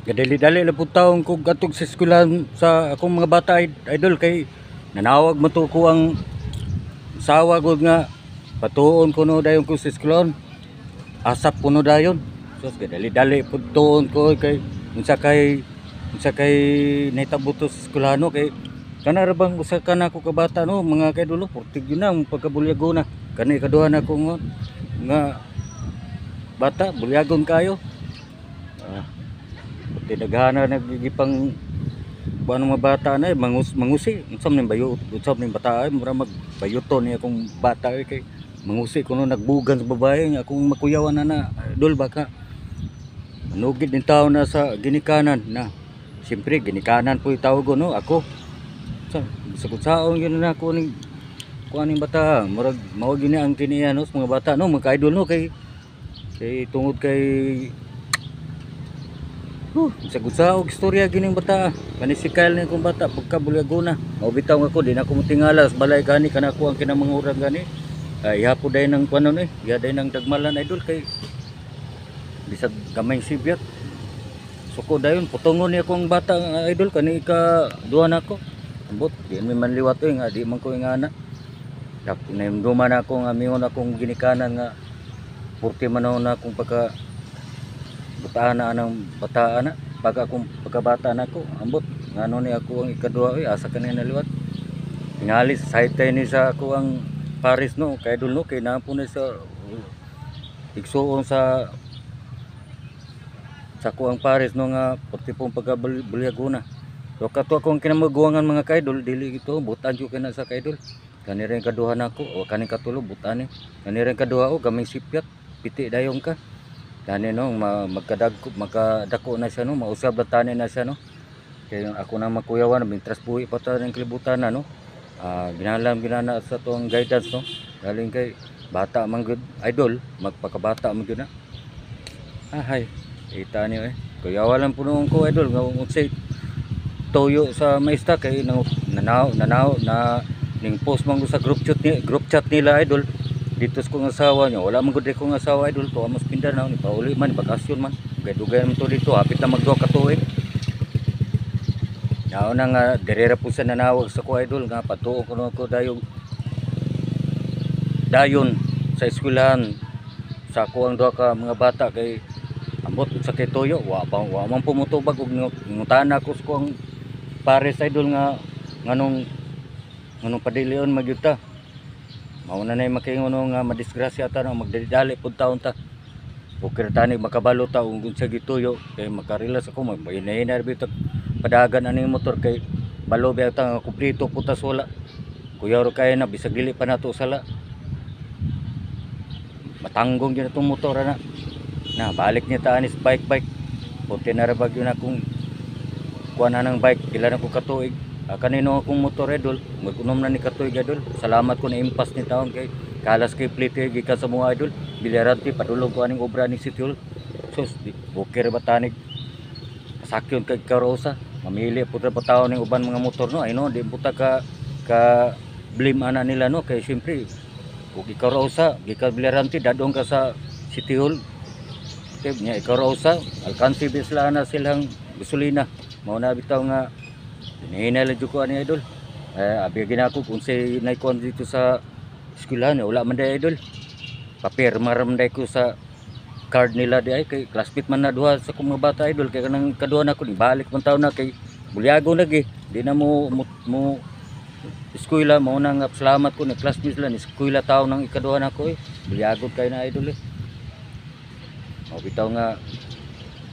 Gadali-dali lang po taong kung atog sa eskwelahan sa akong mga bata idol kay nanawag mo to ko ang sawa gud nga patuon ko no dayon ko sa eskwelahan. Asap ko no dayon. So gadali-dali po tuon ko kay unsa kay nahitabo to sa eskwelahan no kay kana ra bang usa ka nako ka bata no mga kay dulo 40 yun na pagkabulyago na kani kaduha na ko nga bata bulyagon kayo. Tinagana nagigipang buwan mga bata na mangusi unsam ning bayo unsam ning bata ay mura magbayuton ni akong bata kay mangusi kuno nagbugan sa babae nga akong makuyawan na idol baka manugid din tao na sa ginikanan na siyempre ginikanan po tawag ko no ako sa kutsaon yun na ako ning kuan ning bata murag mao gini ang kiniya no sa mga bata no mga idol no kay tungod kay sa og istorya gining bata panisikal ni kong bata pagkabulyaguna mao bitaw ako di na ko motingala sa balay gani kana ko ang kinamangurang gani ihapo day nang kuno ni ya day nang dagmalan idol kay bisag gamay sibyat suko dayon putongon ni akong bata idol kani ka duha nako ambot di man liwat nga di man ko ingana tapos naimduman ako nga mingon akong ginikanan nga porke man na akong pagka bataan na anang bataan na pagkabata na ko ambot ngano ni ako ang ikaduha asa kanina liwat tingali sa side ni sa ako ang Paris no kay dul no kay napo na sa igsuon sa ko ang Paris no nga pagtipong pagkabulyaguna so kato akong kinamaguangan mga kaidol dili ito butan jud kana sa kaidol kani rin kaduha nako o kani katulo butan ni kani rin kaduha o gamay sipyat piti dayon ka tani no magkadako na siya no mausab na tani na siya no kay ako na makuyawan mintras buhi pa ta ng kalibutan na no ginana sa tuang guidance no galing kay bata man gud idol magpakabata man gud na hay ita niyo kuyawan lang puno ko idol nga unsay toyo sa maista kay nanaw na ning post man sa group chat nila idol dito sa kong asawa niya wala man gud kong asawa idol to amos Mindanao ni pauli man bakasyon man dugay man to dito hapit na magduha ka tuig yaon na nga direra po sa nanawag sa ko idol nga patuo ko dayon sa eskwelahan sa ko ang duha ka mga bata kay ambot sa kay toyo wa man pumutubag og ngutana ko sa ko ang Pares idol nga nganong padilion magyuta mao na nay makingon nga madisgrasya ta no magdali pud taon ta okay tani makabalo ta ug unsa gituyo kay makarelax ako magpahinay bitaw padagan ani motor kay balo ba ta nga kumpleto putas wala kuya ro kay na bisag dili pa nato sala matanggong gyud atong motor na balik niya ta anis bike punti na ra bagyo na kung kuan nang bike pila na ko katuig kanino akong motor idol magunom na ni katuig idol salamat ko na impas ni taon kay kalas kay plate gikan sa mga idol bilyaranti padulong ko aning obra ni City Hall sus di bukir batanig sakyon kay karosa mamili putra pa taon ning uban mga motor no ay no di puta ka blame ana nila no kay syempre ug ikarosa gikan bilyaranti dadong ka sa City Hall kay nya ikarosa alkansi bisla na silang gasolina mao na bitaw nga hinay jud ko ani idol abi ginako kung say naikon dito sa eskwelahan wala man day idol papirma ra man day ko sa card nila di ay kay classmate man na duha sa kong mga bata idol kay kanang kaduha na ko ni balik man taw na kay bulyago lagi di na mo eskwela mao na nga salamat ko ni classmate sila ni eskwela taw nang ikaduha na ko bulyago kay na idol mao bitaw nga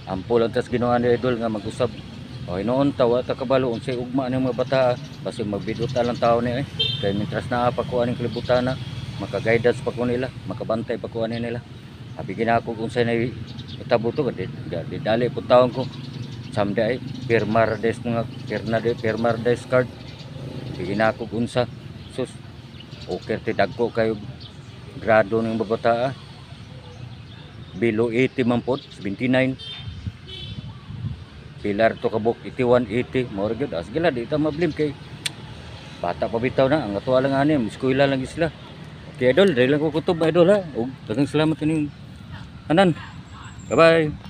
ampol ang tas ginawa ni idol nga mag-usab okay noon tawa ta kabalo unsay ugma ng mga bata basi magbiduta lang tao ni kay mitras na pa ko aning kalibutan na maka-guidance pa ko nila makabantay pa ko ani nila abi ginako kung say nay itabo to di dali po taon ko someday firmar des mga firmar des card ginako unsa sus okay ti dagko kayo grado ng babata below 80 man pod 79 pilar to kabuk 81 80 mo gyud asgila di ta mablim kay bata pa bitaw na ang atuwa lang ani eskwela lang isla okay idol dili lang ko kutob idol ha ug daghang salamat kaning anan bye bye.